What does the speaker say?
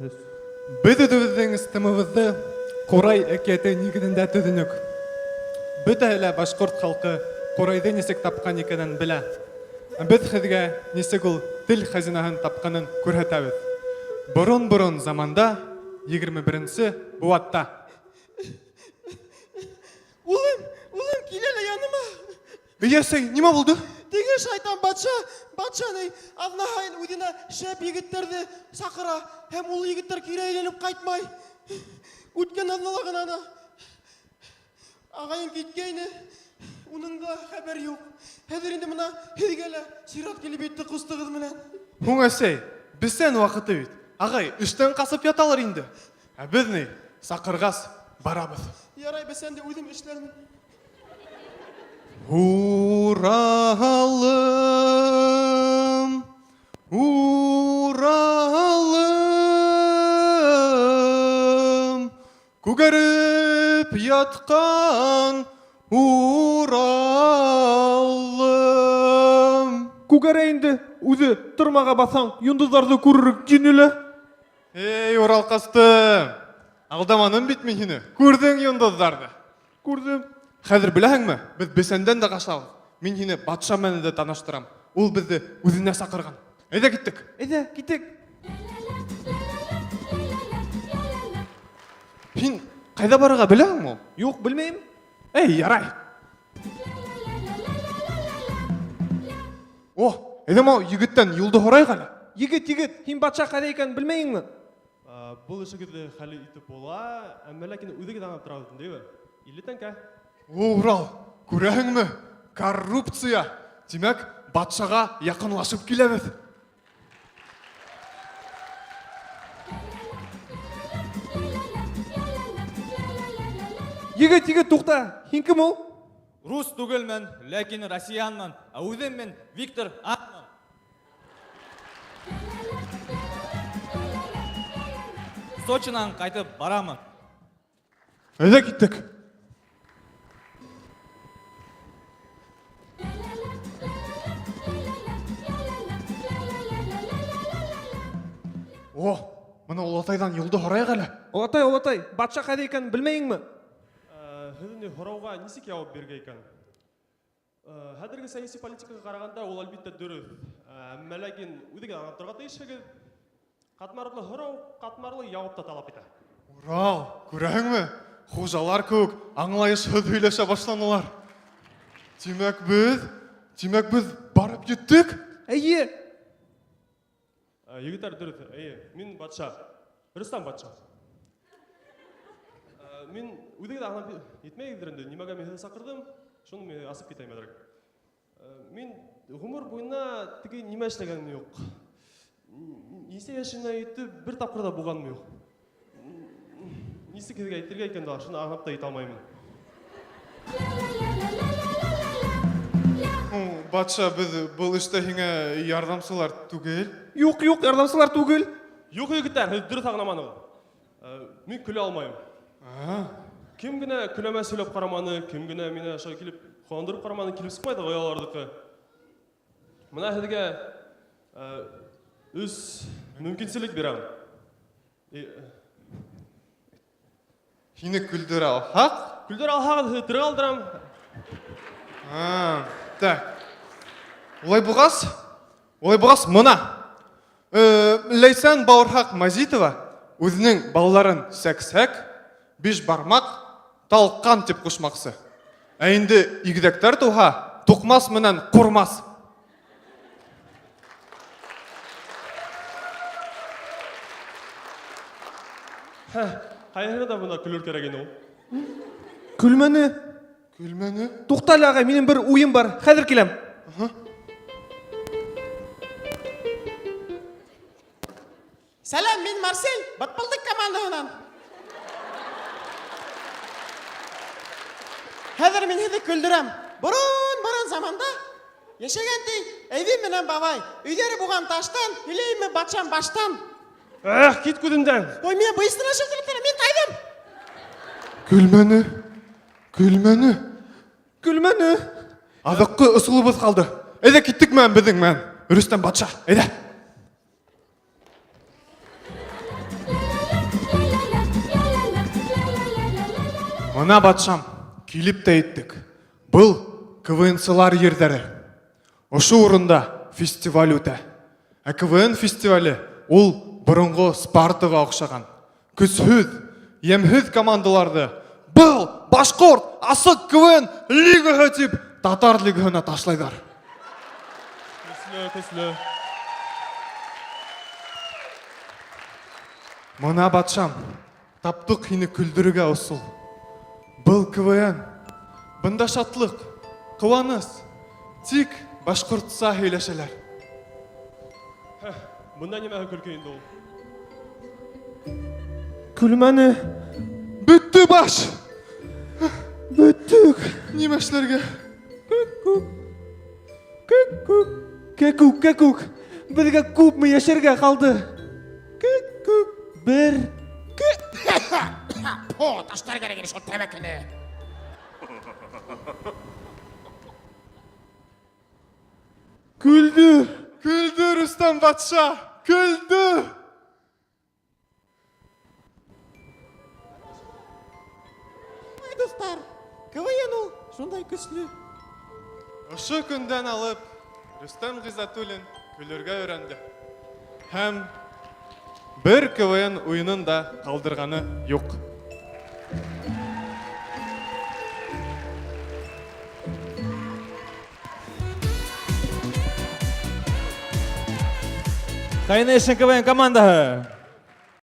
Біз өдіміздің істімімізді Қорай әкеті негідінде түдінік. Бүт әлі башқұрт халқы Қорайды несек тапқан екенін білә. Біз хізге несек ол тіл хазинаһын тапқанын көрсетеміз. Бұрын заманда 21-ші буатта. Улым, келелі яныма. Иясай, неме болды? Деген шайтан батшаны Аллахайын өдіне шәп егіттерді сақыра, hem ол егіттер кері айленіп қайтмай. Өткен Аллахын ана. Ағайын кеткейні, оның да хабар жоқ. Хәдерінде мұна хедгелі сират келіп етті құстығыз мінен. Оңасай, бізден уақыты өт. Ағай, үштен қасып яталар енді. Біз не, сақырғас барабыз. Ярай, біз сәнде өдім ішлермін. Уралым, Уралым, көгеріп ятқан Уралым. Күгәрәйінді өзі тұрмаға басаң, юндыздарды көрірік жөнілі. Ей, Урал қастым, алдаманым бітмейіні, көрдің юндыздарды. Көрдім. Қазір біләң ме? Біз бесенден де қашауыз. Мен хені батша мәні де таныштырам. Ол бізді өзіне сақырған. Әйді кеттік. Әйді, кеттік. Мен қайда барыға біләң ме? Жоқ, білмеймін. Ей, ярай. О, әйді мау егіттен юлды хорай қалі. Егет, хин батша қайда екенін білмейін ме? Бұл ішігіді қалі үйтіп бола, әмәләкені өдігі даңап тұрағыдың дейбі? Илі тәнка? О, Урал, көрәң ме? Коррупция. Демек, батшаға яқынлашып келеміз. Егет, тоқта. Хин кім ол? Рус түгілмен, ләкин Россиянмын, әуізім мен Виктор Атмын. Сочинан қайтып барамын. Әйді кеттік. О, мұны Олатайдан юлды хорай қалі. Олатай, батша қайда екенін білмейін ме? Хәдінде хорауға несек яуып берге екен? Хәдіргі саяси политикаға қарағанда ол әлбетте дұрыс. Әмәләкин өдігі даңап тұрғаты ешігі қатмарлы хорау, қатмарлы яуып та талап ете. Урал, көрәң ме? Қожалар көк, аңлайыш өйлеше башланылар. Демек біз барып кеттік? Әйе. Егітер дұрыс, мен батша, Рустам батша. Мен өдігі даңап етмей едірінде, немеге мен сақырдым, шоны мен асып кетайым әдірік. Мен ғұмыр бойына тіге неме әшлегенім жоқ. Есе яшына етті бір тапқырда болғаным жоқ. Есі кезге әйттерге екенді, шыны ағынап та ете алмаймын. Батша, біз бұл ішті хеңе ярдамсылар түгел. Жоқ, ярдамсылар түгел. Жоқ егіттер, дұрыс ағынаманы. Мен күлі алмайым. Кім гіне күліме сөйлеп қараманы, кім гіне мені аша келіп қуандырып қараманы келіп сұқпайды ғоялардықы. Мұна әдіге өз мүмкіншілік берем. Хені күлдір ал, хақ? Күлдер алхағы дұры алдырам. Так. Олай бұғас мұна. Лейсан Бауырхақ Мазитова өзінің балаларын сәк-сәк, беш бармақ, талқан теп құшмақсы. Әйінді игідектер туға, тұқмас мұнан құрмас. Қайыры да бұнда күлір кереген ол. Күлмені. Тоқталы ағай, менің бір ойым бар. Қәдір келем. Сәлем, мен Марсель, батпылдық командағынан. Хәдір мен хеді күлдірем. Бұрын заманда ешегенді әйвен менен бабай. Үйлері бұған таштан, үйлеймі батшан баштан. Кет көдімден. Ой, мен бұйыстына шықтырыптары, мен қайдым. Күлмені. Адыққы ұсылыбыз қалды. Әйді кеттік мән біздің мән. Рүстем батша, әйді. Мына батшам, килеп тә еттік. Бұл КВН-сылар ердері. Ошы орында фестиваль өтә. Ә КВН фестивалі ол бұрынғы Спартаға оқшаған. Күзһүз, емһүз командаларды бұл Башқұрт асық КВН лигаға тип татар лигағына ташлайдар. Көслі. Мына батшам, таптық хini күлдіріге осыл. Бұл КВН, бұнда шатлық, қуаныс, тик башқұртса сөйлешелер. Бұнда немәге күлкі енді ол? Күлмәне. Бүтті баш! Бүттік. Немешлерге? Кәкук. Бізге күпме яшерге қалды. Бір. По, таштар керек шо тәмәкіне. Күлді. Күлді, Рүстем батша! Күлді! Ай, достар, КВН ол, шондай күслі. Ошы күнден алып, Рүстем Ғизатуллин күлерге өйрәнді. Һәм бір КВН ойынын да қалдырғаны жоқ. Кайнашин КВН командаһы.